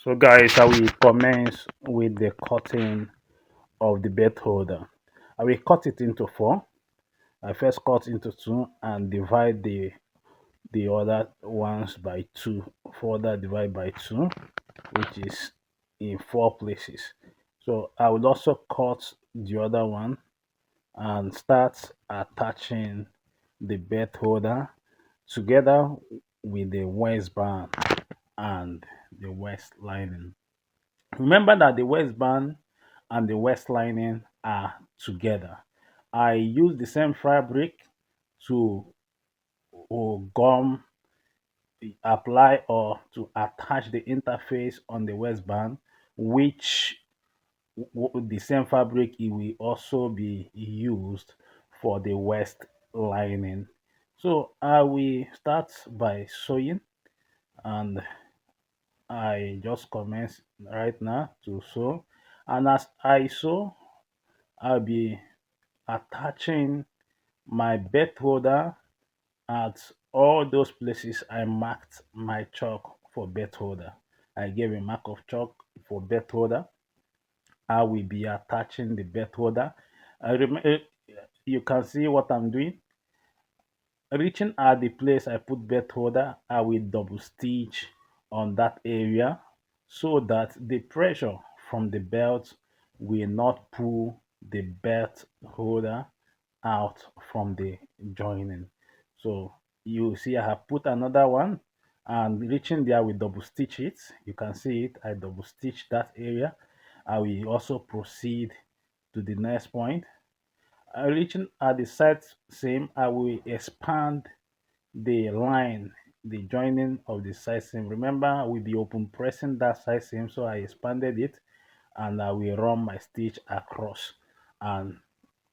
So guys, I will commence with the cutting of the belt holder. I will cut it into four. I first cut into two and divide the other ones by two. Further divide by two, which is in four places. So I will also cut the other one and start attaching the belt holder together with the waistband and the waist lining. Remember that the waistband and the waist lining are together. I use the same fabric to gum, apply or to attach the interface on the waistband, which the same fabric it will also be used for the waist lining. So I will start by sewing, and I just commence right now to sew. And as I sew, I'll be attaching my belt holder at all those places I marked my chalk for belt holder. I gave a mark of chalk for belt holder. I will be attaching the belt holder. You can see what I'm doing. Reaching at the place I put belt holder, I will double stitch on that area so that the pressure from the belt will not pull the belt holder out from the joining. So you see I have put another one and reaching there we double stitch it. You can see it. I double stitch that area. I will also proceed to the next point. Reaching at the side seam, I will expand the line, the joining of the side seam. Remember, we'll be open pressing that side seam, so I expanded it and I will run my stitch across and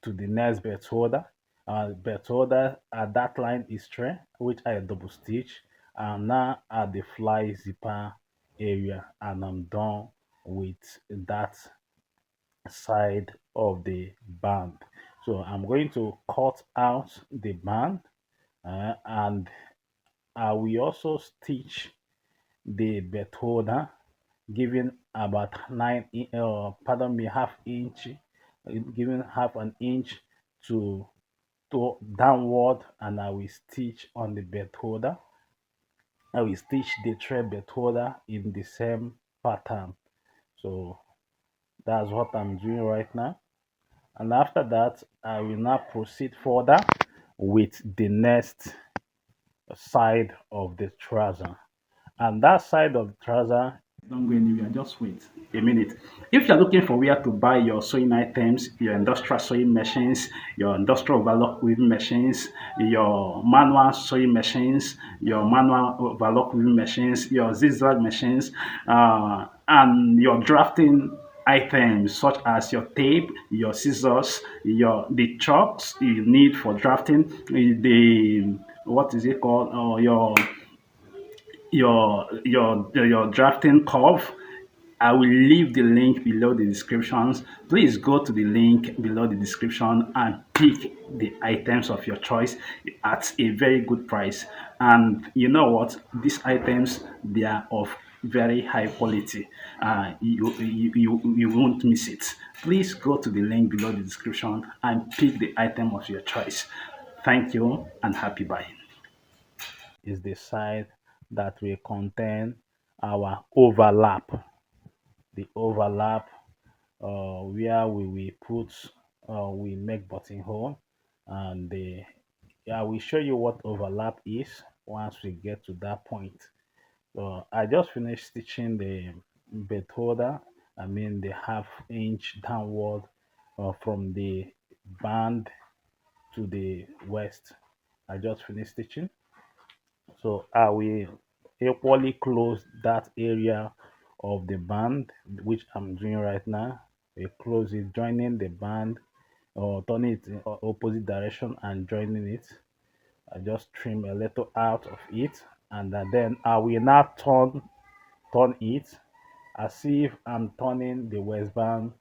to the next belt holder. Belt holder at that line is straight, which I double stitch, and now at the fly zipper area, and I'm done with that side of the band. So I'm going to cut out the band, and I will also stitch the belt holder, giving about pardon me, half inch, giving half an inch to downward, and I will stitch on the belt holder. I will stitch the thread belt holder in the same pattern. So that's what I'm doing right now. And after that, I will now proceed further with the next side of the trouser. And that side of the trouser, don't go anywhere, just wait a minute. If you're looking for where to buy your sewing items, your industrial sewing machines, your industrial overlock weaving machines, your manual sewing machines, your manual overlock weaving machines, your zigzag machines, and your drafting items such as your tape, your scissors, your the chalks you need for drafting, the what is it called, or your drafting curve. I will leave the link below the descriptions. Please go to the link below the description and pick the items of your choice at a very good price. And you know what? These items, they are of very high quality. You won't miss it. Please go to the link below the description and pick the item of your choice. Thank you and happy buying. Is the side that will contain our overlap. The overlap, where we will put, we make buttonhole, and I will show you what overlap is once we get to that point. So I just finished stitching the belt holder. I mean the half inch downward, from the band to the waist. I just finished stitching. So I will equally close that area of the band, which I'm doing right now. We close it, joining the band, or turn it in opposite direction and joining it. I just trim a little out of it, and then I will now turn it as if I'm turning the waistband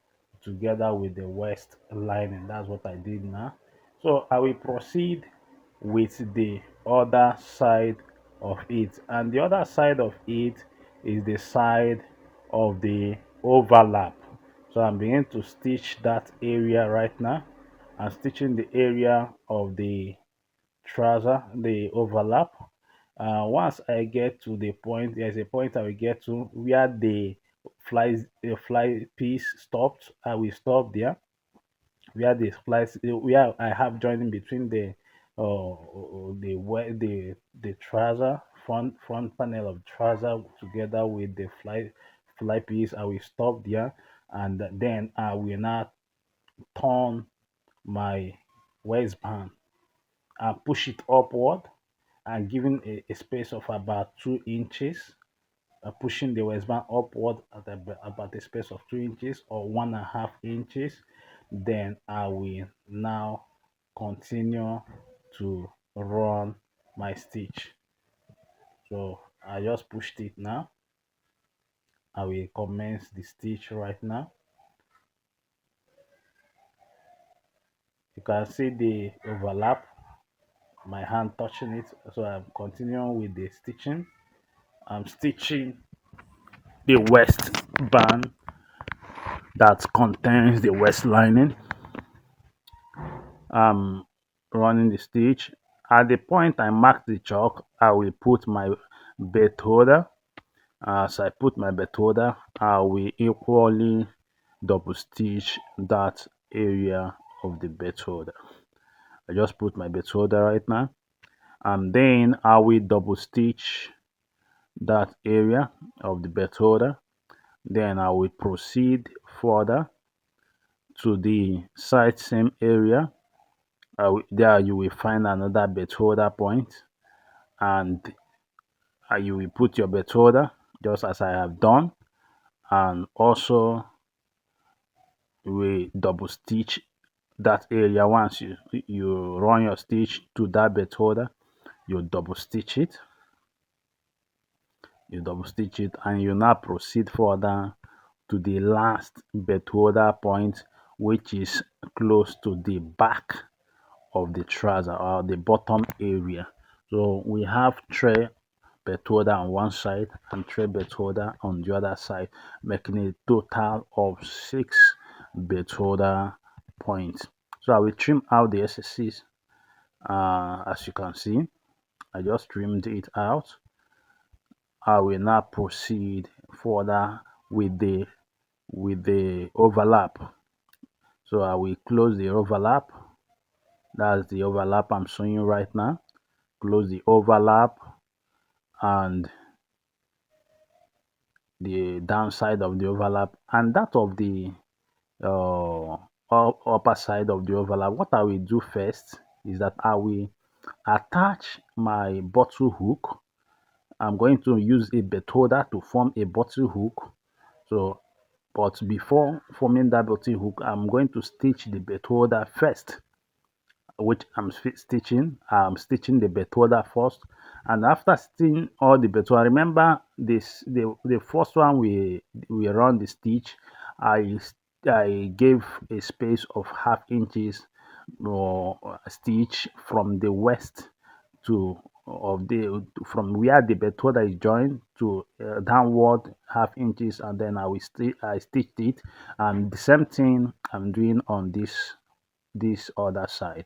together with the waist lining. That's what I did now. So I will proceed with the other side of it, and the other side of it is the side of the overlap. So I'm beginning to stitch that area right now. I'm stitching the area of the trouser, the overlap. Once I get to the point, there's a point I will get to where the fly piece stopped. I will stop there. Where the flies, where I have joining between the trouser front panel of trouser together with the fly piece. I will stop there, and then I will now turn my waistband and push it upward and giving a space of about 2 inches, pushing the waistband upward at about a space of 2 inches or 1.5 inches. Then I will now continue to run my stitch. So I just pushed it now. I will commence the stitch right now. You can see the overlap, my hand touching it. So I'm continuing with the stitching. I'm stitching the waistband that contains the waist lining. I'm running the stitch. At the point I mark the chalk, I will put my belt holder. As I put my belt holder, I will equally double stitch that area of the belt holder. I just put my belt holder right now, and then I will double stitch that area of the belt holder. Then I will proceed further to the side seam area. There you will find another belt holder point, and you will put your belt holder just as I have done, and also we double stitch that area. Once you run your stitch to that belt holder, you double stitch it, and you now proceed further to the last belt holder point, which is close to the back of the trouser or the bottom area. So we have tray belt holder on one side and tray belt holder on the other side, making a total of 6 belt holder points. So I will trim out the excesses. As you can see, I just trimmed it out. I will now proceed further with the overlap. So I will close the overlap. That's the overlap I'm showing you right now. Close the overlap and the downside of the overlap and that of the uh, upper side of the overlap. What I will do first is that I will attach my bottle hook. I'm going to use a belt holder to form a bottle hook. So, but before forming that bottle hook, I'm going to stitch the belt holder first, which stitching. I'm stitching the belt holder first, and after stitching all the belt holder, remember this the first one we run the stitch. I gave a space of 1/2 inches or stitch from the west to of the from where the belt holder is joined to downward 1/2 inches, and then I stitched it, and the same thing I'm doing on this other side,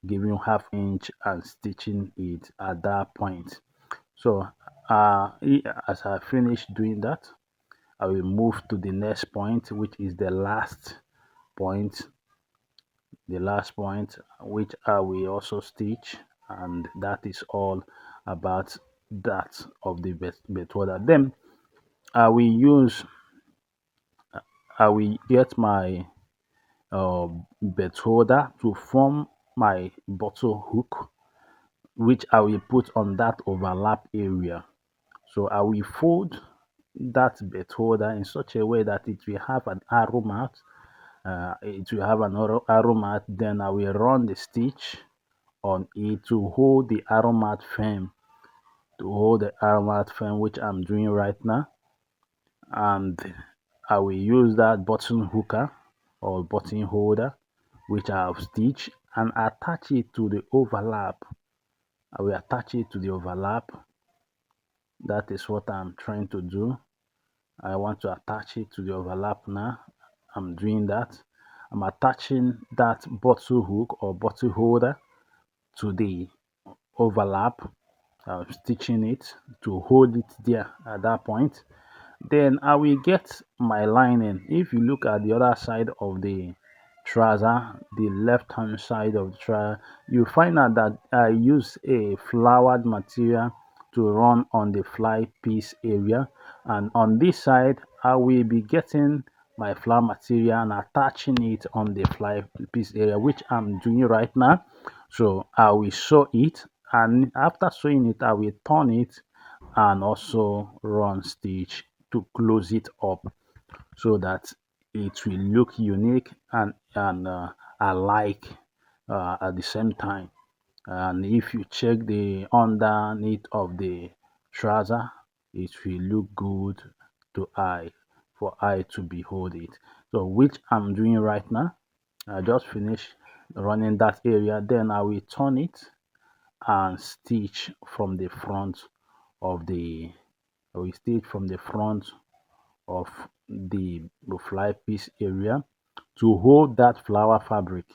giving 1/2 inch and stitching it at that point. So as I finish doing that, I will move to the next point, which is point the last point, which I will also stitch, and that is all about that of the belt holder. Then I will use I will get my belt holder to form my bottle hook, which I will put on that overlap area. So I will fold that belt holder in such a way that it will have an arrow mouth. It will have an arrow mouth. Then I will run the stitch on it to hold the arrow mouth frame, which I'm doing right now. And I will use that button hooker or button holder, which I have stitched, and attach it to the overlap. I will attach it to the overlap. That is what I'm trying to do. I want to attach it to the overlap now. I'm doing that. I'm attaching that bottle hook or bottle holder to the overlap, stitching it to hold it there at that point. Then I will get my lining. If you look at the other side of the trouser, the left hand side of the trouser, you find out that I use a flowered material to run on the fly piece area, and on this side I will be getting my flower material and attaching it on the fly piece area, which I'm doing right now. So I will sew it, and after sewing it I will turn it and also run stitch to close it up so that it will look unique and alike at the same time. And if you check the underneath of the trouser, it will look good to eye, for eye to behold it. So which I'm doing right now. I just finished running that area, then I will turn it and stitch from the front of the we stitch from the front of the fly piece area to hold that flower fabric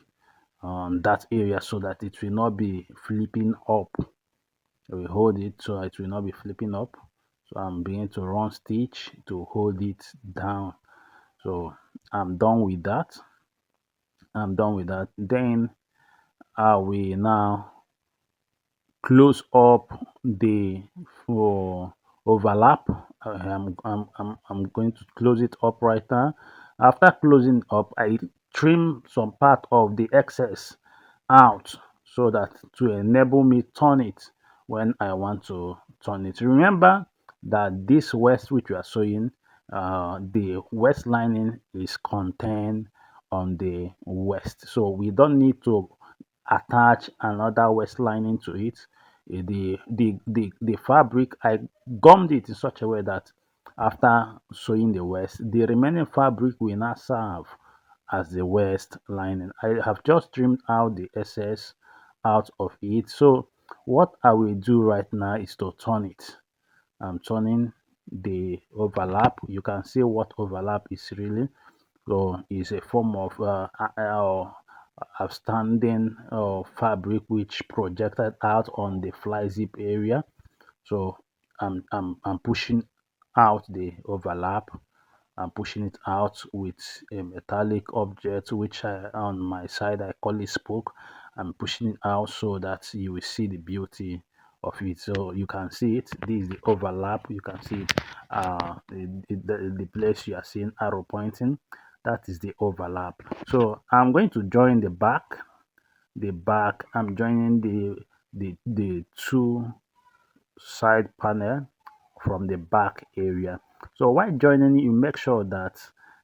on that area so that it will not be flipping up. We hold it so it will not be flipping up. So I'm beginning to run stitch to hold it down. So I'm done with that. I'm done with that. Then I will now close up the for overlap. I'm going to close it up right now. After closing up, I trim some part of the excess out so that to enable me turn it when I want to turn it. Remember that this waist which we are sewing, the waist lining is contained on the waist, so we don't need to attach another waist lining to it. The fabric, I gummed it in such a way that after sewing the waist, the remaining fabric will not serve as the waist lining. I have just trimmed out the excess out of it. So what I will do right now is to turn it. I'm turning the overlap. You can see what overlap is really. So it's a form of outstanding fabric which projected out on the fly zip area. So I'm pushing out the overlap. I'm pushing it out with a metallic object, which on my side I call it spoke. I'm pushing it out so that you will see the beauty of it. So you can see it. This is the overlap. You can see it. The place you are seeing arrow pointing, that is the overlap. So I'm going to join the back. The back. I'm joining the two side panel from the back area. So while joining, you make sure that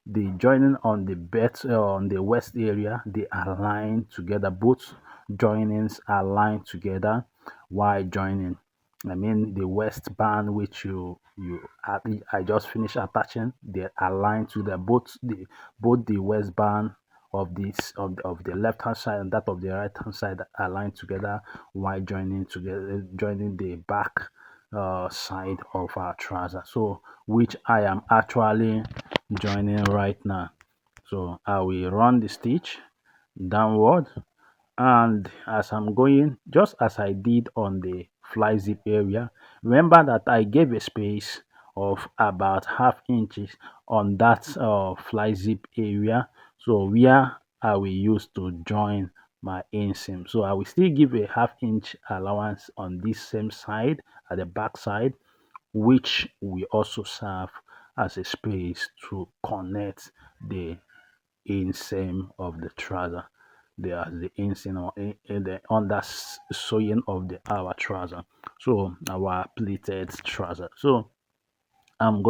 the joining on the belt on the waist area, they align together. Both joinings align together while joining. I mean the waistband which I just finished attaching, they align to the both the waistband of of the left hand side and that of the right hand side align together while joining the back side of our trouser, so which I am actually joining right now. So I will run the stitch downward, and as I'm going, just as I did on the fly zip area, remember that I gave a space of about half inches on that fly zip area, so where I will use to join my inseam. So I will still give a half-inch allowance on this same side at the back side, which will also serve as a space to connect the inseam of the trouser. There's the inseam or in the under sewing of the our trouser, so our pleated trouser. So I'm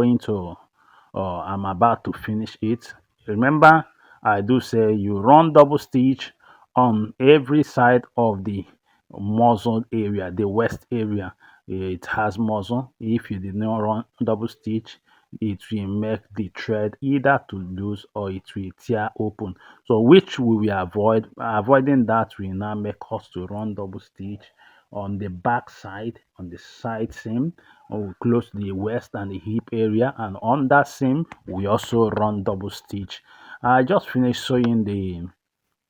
about to finish it. Remember, I do say you run double stitch on every side of the muzzle area, the waist area. It has muzzle. If you did not run double stitch, it will make the thread either to loose or it will tear open. So which we will avoid. Avoiding that will now make us to run double stitch on the back side, on the side seam, we close the waist and the hip area, and on that seam we also run double stitch. I just finished sewing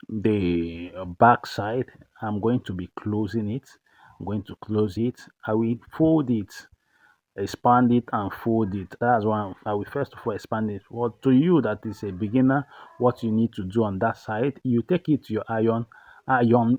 the back side. I'm going to be closing it. I'm going to close it. I will fold it, expand it and fold it. That's why I will first of all expand it. Well, to you that is a beginner, what you need to do on that side, you take it to your iron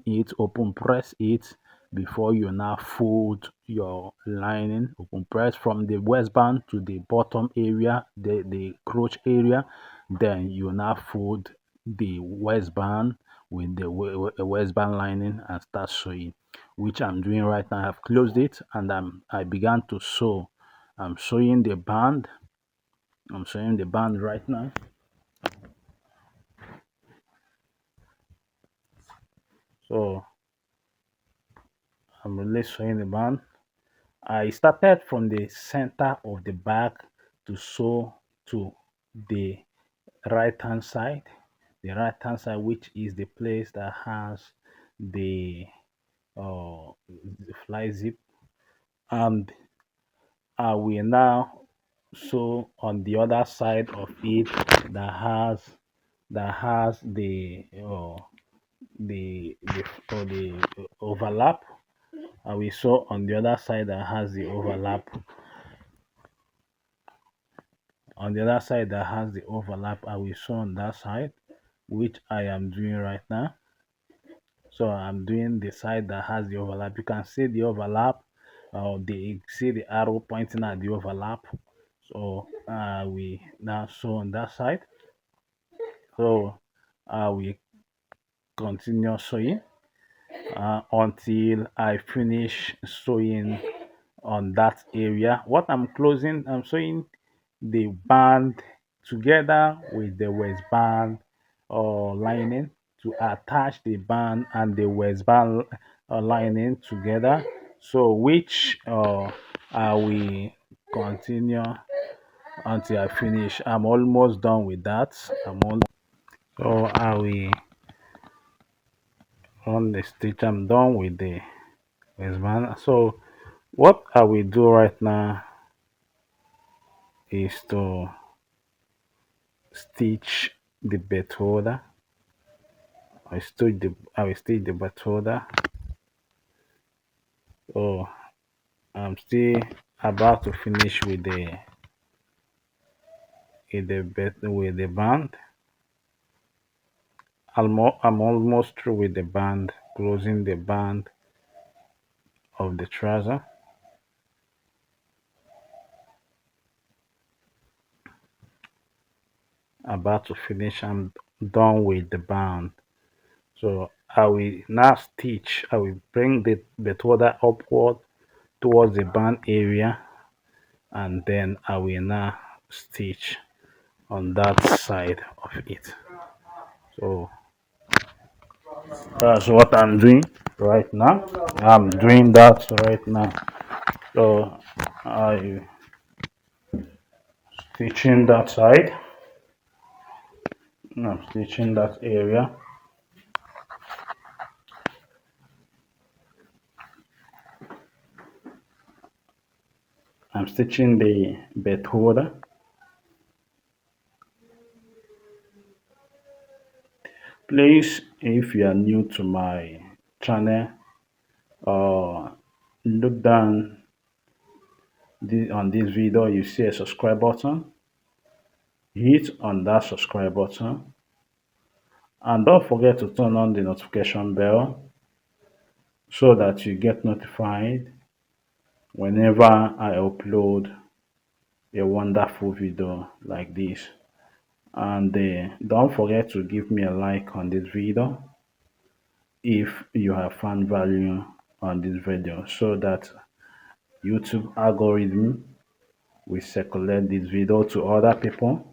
it, open press it before you now fold your lining. Open press from the waistband to the bottom area, the crotch area. Then you now fold the waistband with the waistband lining and start sewing, which I'm doing right now. I've closed it and I began to sew. I'm sewing the band. I'm sewing the band right now. So I'm really sewing the band. I started from the center of the back to sew to the right hand side. The right hand side, which is the place that has the fly zip, and I will now sew on the other side of it that has the overlap. I will sew on the other side that has the overlap. On the other side that has the overlap, I will sew on that side, which I am doing right now. So I'm doing the side that has the overlap. You can see the overlap. The see the arrow pointing at the overlap. So we now sew on that side. So we continue sewing until I finish sewing on that area. What I'm closing, I'm sewing the band together with the waistband or lining to attach the band and the waistband lining together. So which I will continue until I finish. I'm almost done with that. So I will run the stitch. I'm done with the waistband. So what I will do right now is to stitch the belt holder. I will stitch the belt holder. So I'm still about to finish with the band. I'm almost through with the band, closing the band of the trouser. About to finish. I'm done with the band. So I will now stitch. I will bring the belt holder upward towards the band area, and then I will now stitch on that side of it. So that's what I'm doing right now. I'm doing that right now. So I stitching that side. I'm stitching that area. I'm stitching the belt holder. Please, if you are new to my channel, look down on this video. You see a subscribe button. Hit on that subscribe button, and don't forget to turn on the notification bell so that you get notified whenever I upload a wonderful video like this. And don't forget to give me a like on this video if you have found value on this video, so that YouTube algorithm will circulate this video to other people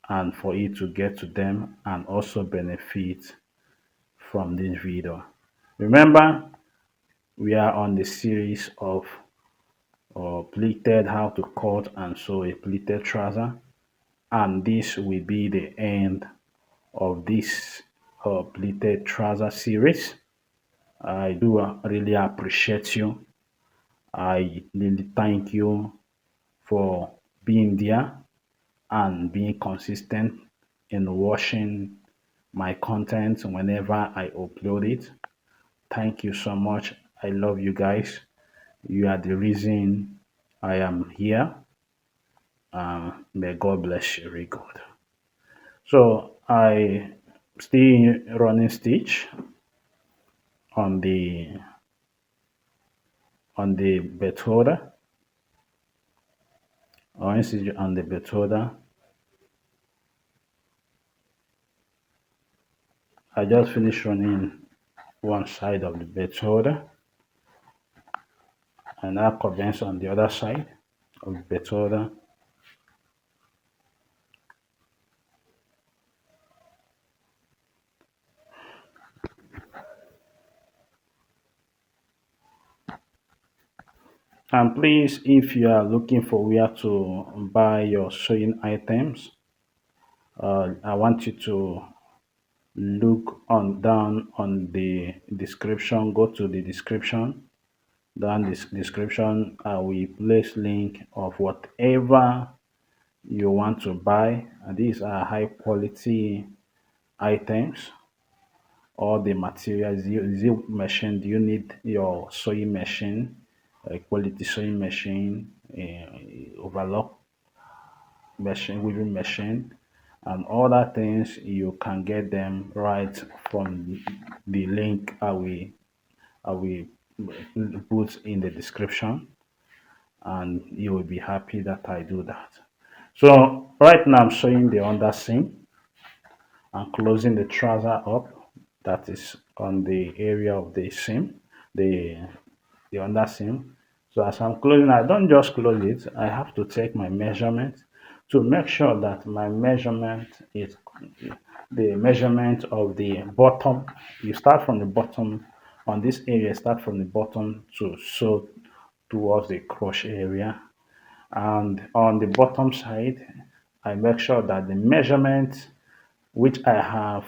and for it to get to them and also benefit from this video. Remember, we are on the series of pleated, how to cut and sew a pleated trouser, and this will be the end of this pleated trouser series. I do really appreciate you. I really thank you for being there and being consistent in watching my content whenever I upload it. Thank you so much. I love you guys. You are the reason I am here. May God bless you, very good. So I still running stitch on the bed holder, or stitch on the bed holder. I just finished running one side of the bed holder, and now commence on the other side of the bed holder. And please, if you are looking for where to buy your sewing items, I want you to look on down on the description. Go to the description. Down this description, I will place link of whatever you want to buy. And these are high quality items. All the materials. Is it machine? Do you need your sewing machine? A quality sewing machine, overlock machine, weaving machine, and other things. You can get them right from the link I will put in the description, and you will be happy that I do that. So right now I'm showing the under seam and closing the trouser up, that is on the area of the seam, the the under seam. So as I'm closing, I don't just close it, I have to take my measurement to make sure that my measurement is the measurement of the bottom. You start from the bottom on this area, start from the bottom to sew towards the crochet area. And on the bottom side, I make sure that the measurement which I have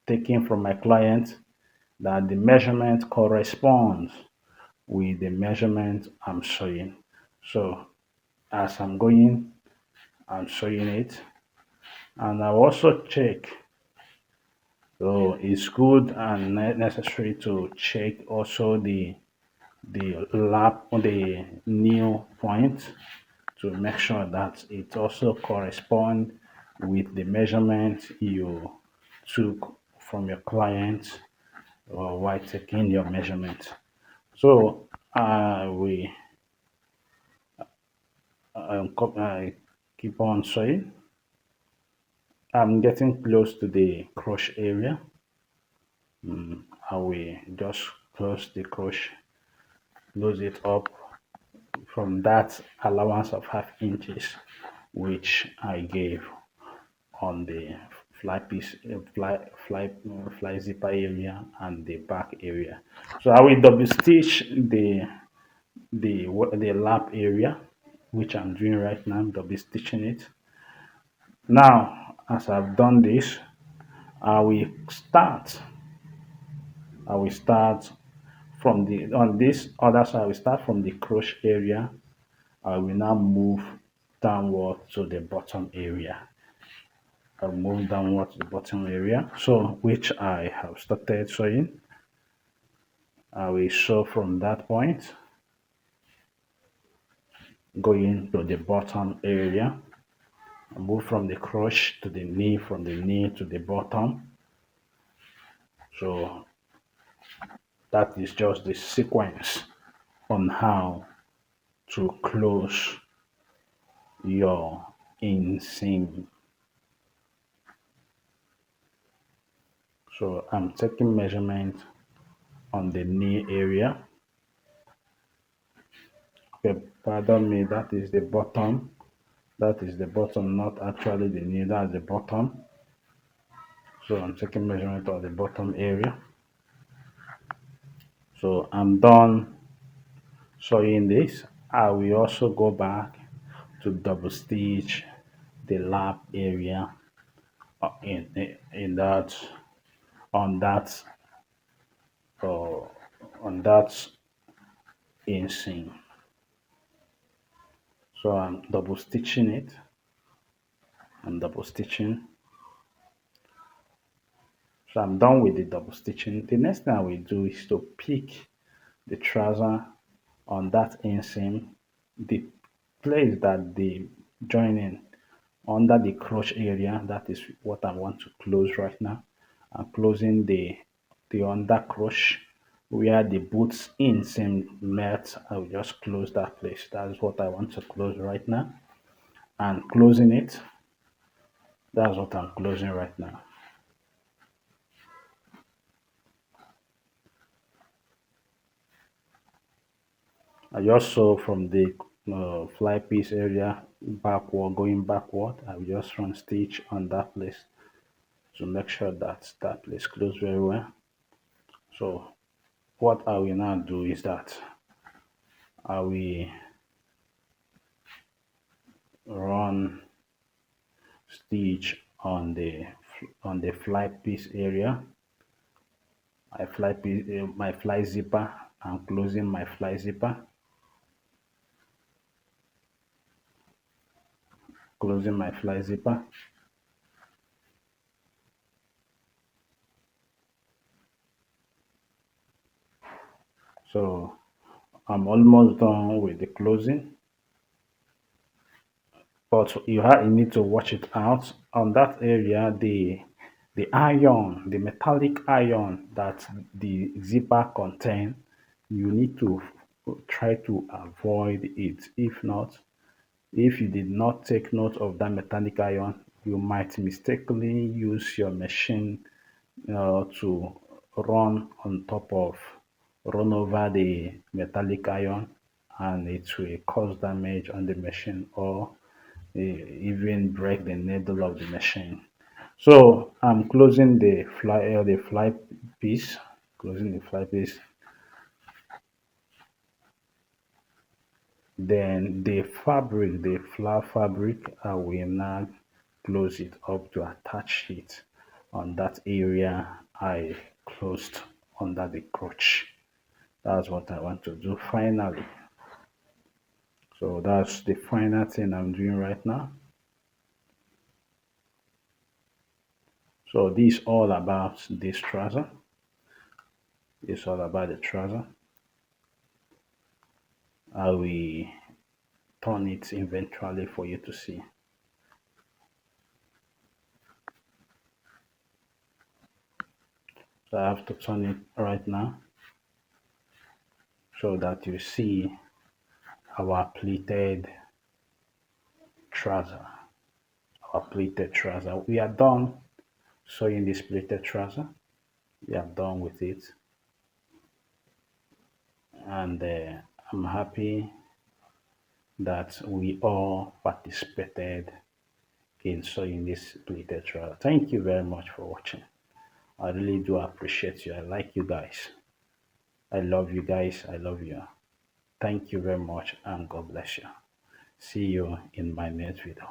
taken from my client, that the measurement corresponds with the measurement I'm showing. So as I'm going, I'm showing it, and I also check. So it's good and necessary to check also the lap on the new point to make sure that it also corresponds with the measurement you took from your client or while taking your measurement. So I keep on sewing. I'm getting close to the crochet area. I will just close the crochet, close it up from that allowance of half inches which I gave on the fly piece, fly zipper area and the back area. So I will double stitch the lap area, which I'm doing right now. I'm double stitching it. Now, as I've done this, I will start. I will start from the on this other side. I will start from the crochet area. I will now move downward to the bottom area. I'll move downward to the bottom area. So which I have started sewing. I will sew from that point, going to the bottom area. I move from the crotch to the knee, from the knee to the bottom. So that is just the sequence on how to close your inseam. So I'm taking measurement on the knee area. Okay, pardon me, that is the bottom. That is the bottom, not actually the knee, that's the bottom. So I'm taking measurement of the bottom area. So I'm done sewing this. I will also go back to double stitch the lap area in that on that on that inseam. So I'm double stitching it. I'm double stitching. So I'm done with the double stitching. The next thing I will do is to pick the trouser on that inseam, the place that the joining under the crotch area. That is what I want to close right now. I'm closing the under crotch where the boots inseam met. I will just close that place. That's what I want to close right now. And closing it, that's what I'm closing right now. I just sew from the fly piece area backward, going backward. I will just run stitch on that place to make sure that that place close very well. So what I will now do is that I will run stitch on the fly piece area. My fly zipper. I'm closing my fly zipper, closing my fly zipper. So I'm almost done with the closing, but you need to watch it out on that area. The iron, the metallic iron that the zipper contain, you need to try to avoid it. If not, if you did not take note of that metallic iron, you might mistakenly use your machine to run on top of, run over the metallic iron, and it will cause damage on the machine, or even break the needle of the machine. So I'm closing the fly piece, closing the fly piece. Then the flower fabric, I will now close it up to attach it on that area I closed under the crotch. That's what I want to do finally. So that's the final thing I'm doing right now. So this is all about this trouser. It's all about the trouser. I will turn it eventually for you to see. So I have to turn it right now so that you see our pleated trouser. Our pleated trouser. We are done sewing this pleated trouser. We are done with it, and I'm happy that we all participated in sewing this pleated trouser. Thank you very much for watching. I really do appreciate you. I like you guys. I love you guys. I love you. Thank you very much, and God bless you. See you in my next video.